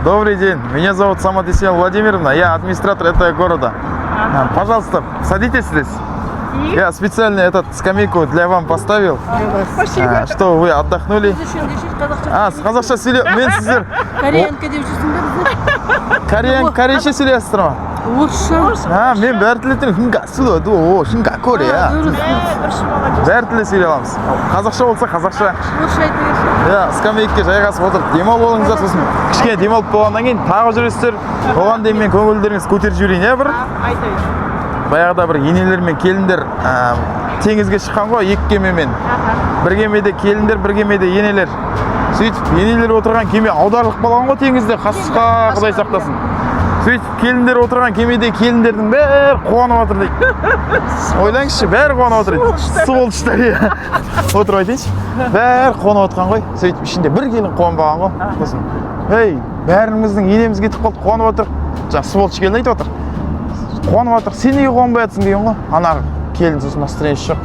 Добрый день. Меня зовут Самотесия Владимировна. Я администратор этого города. Пожалуйста, садитесь здесь. Я специально этот скамейку для вам поставил. Спасибо. Что вы отдохнули. Қазақша сөйле. Мен сіздер Кореянка деп жүрсіңдер. корейше сөйлейсіздер ма? Орысша. Мен бәрі тілі хинга сөйледі. О, хинга корея. Бәрі тілі сөйлей аламыз. Қазақша болса қазақша. Орысша айта берші. Скамейкке жайғасып отырып демалып болыңыздар, сосын кішкене демалып болғаннан кейін тағы жүресіздер. Оған дейін мен көңілдеріңіз көтеріп жіберейін, бір. Баяғыда бір енелер мен келіндер теңізге шыққан ғой, екі кемемен. Бір кемеде келіндер, бір кемеде енелер. Сөйтіп, енелер отырған кеме аударылып қалған ғой теңізде, қасқа Құдай сақтасын. Сөйтіп, келіндер отырған кемеде келіндердің бәрі қуанып отыр дейді. Ойлаңызшы, бәрі қуанып отыр дейді. Сволочтар, иә. Отырып айтайыншы. Бәрі қуанып отқан ғой. Сөйтіп, ішінде бір келін қуанбаған ғой. Сосын, ей, бәріміздің енеміз кетіп қалды, қуанып отыр. Жаңа сволоч келін айтып отыр. Қуанып отыр. Сен неге қуанбай жатсың деген ғой. Ана келін сосын настроениесі жоқ.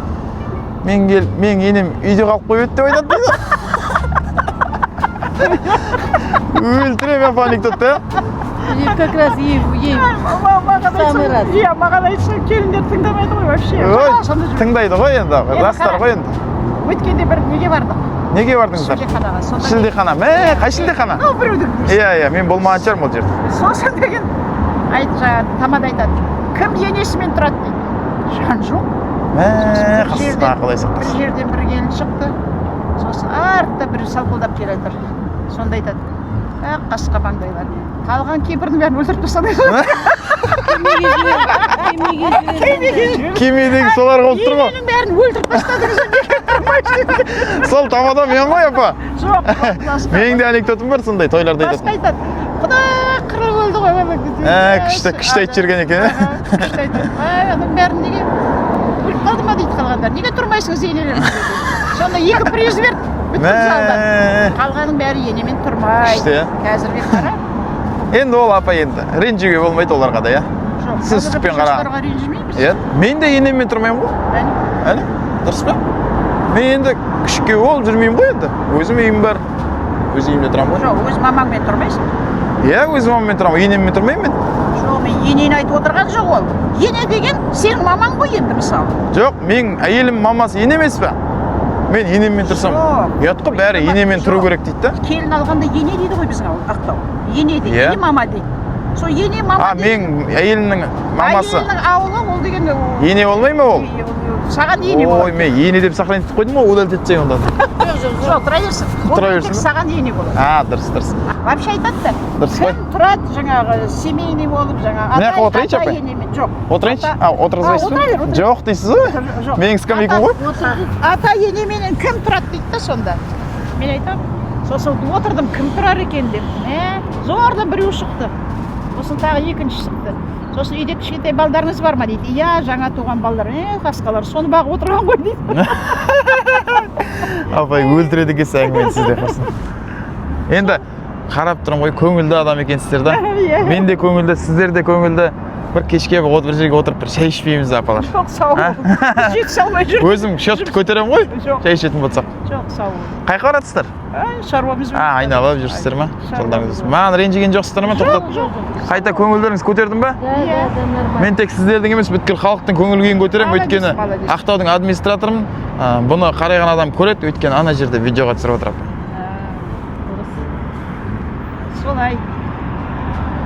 Мен енем үйде қалып қойып еді деп айтады дейді. Өлтіремін апа анекдотты. Как раз ей самый раз. Иә, маған айтшы, келіндер тыңдамайды ғой вообще. Ой, тыңдайды ғой енді, жастар ғой енді. Өткенде бір неге бардық? Неге бардыңыздар? Шілдеханаға. Шілдехана. Қай шілдехана? Біреудің. Иә, мен болмаған шығармын ол жерде. Сосын деген тамада айтады. Кім енесімен тұрады дейді. Жан жоқ. Қасқа Құдай Бір сақтасын. жерден бір келін шықты. Сосын артта бір салқылдап келе жатыр. Сонда айтады. Қасқа маңдайлар. Қалған кемпірдің бәрін өлтіріп тастады. Кемедегі солар болып тұр ғой. Ененің бәрін өлтіріп тастады. Сол тамада мен ғой апа. Жоқ. Менің де анекдотым бар сондай, тойларда Басқа айтатын. айтады. Құдай қырылып өлді ғой. Күшті айтып жүрген екен. Күшті айтады. Оның бәрін неге өліп қалды ма дейді қалғандар. Неге тұрмайсыңыз енелеріңіз дейді. Сонда екі приз берді. Бүткіл залдан. Қалғаның бәрі енемен тұрмайды. Күшті, иә. Қазірге қара. Енді ол апа енді ренжуге болмайды оларға да, иә. Сіз түспен қара. Жастарға ренжімейміз. Иә. Мен де енеммен тұрмаймын ғой. Әне, дұрыс па? Мен енді күшікке болып жүрмеймін ғой енді. Өзім үйім бар. Өз үйімде тұрамын ғой. Жоқ, өз мамаңмен тұрмайсың. Иә, өз мамаммен тұрамын. Енеммен тұрмаймын мен. Жоқ, мен енені айтып отырған жоқ ол. Ене деген сенің мамаң ғой енді мысалы. Жоқ, мен әйелім мамасы ене емес пе? Мен енеммен тұрсам, ұят қой, бәрі енемен тұру керек дейді да. Келін алғанда ене дейді ғой біздің ақтау. Ене дейді, не мама дейді. Сол ене мама дейді. Мен әйелімнің мамасы. Әйелінің ауылы ол деген Ене болмай ма ол? Саған ене болады. Ой, мен ене деп сохранить етіп қойдым ғой, удалить етсең онда. Жоқ, тұра берсін. Тұра берсін. Саған ене болады. Дұрыс. Вообще айтады да. Дұрыс қой. Кім тұрады жаңағы семейный болып жаңағы. Мына жаққа отырайыншы апа? Жоқ. Отырайыншы? Отырғызбайсыз ба? Жоқ дейсіз ғой? Менің скамейкам ғой? Ата енеменен кім тұрады дейді да сонда. Мен айтамын. Сосын отырдым, кім тұрар екен деп. Зордан біреу шықты. Сосын тағы екінші шықты. Сосын үйде кішкентай балдарыңыз бар ма дейді. Иә, жаңа туған балдар. Қасқалар соны бағып отырған ғой дейді. Апай өлтіреді екенсіз әңгімені сізде құрсын. Енді қарап тұрмын ғой, көңілді адам екенсіздер да. Мен де көңілді, сіздер де көңілді. Бір кешке бір жерге отырып бір шай ішпейміз апалар. Жоқ, сау бол. Жет салмай жүр. Өзім счетты көтеремін ғой, шай ішетін болсақ. Жоқ, сау бол. Қайқа баратсыздар? Шаруамыз. Айналып жүрсіздер ма? Жолдарыңыз. Маған ренжіген жоқсыздар ма? Тоқтат. Қайта көңілдеріңіз көтердім ба? Мен тек сіздердің емес, бүткіл халықтың көңіл күйін көтеремін, өйткені Ақтаудың администраторымын. Бұны қарайған адам көреді, өйткені ана жерде видеоға түсіріп отырамын. Солай.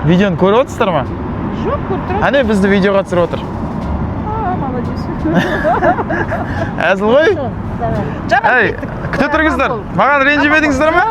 Видеоны көріп отырсыздар ма? Жоқ, көріп тұрмын. Әне бізді видеоға түсіріп отыр. Молодец. Әзіл ғой? Жарайды. Күте тұрыңыздар. Маған ренжімедіңіздер ма?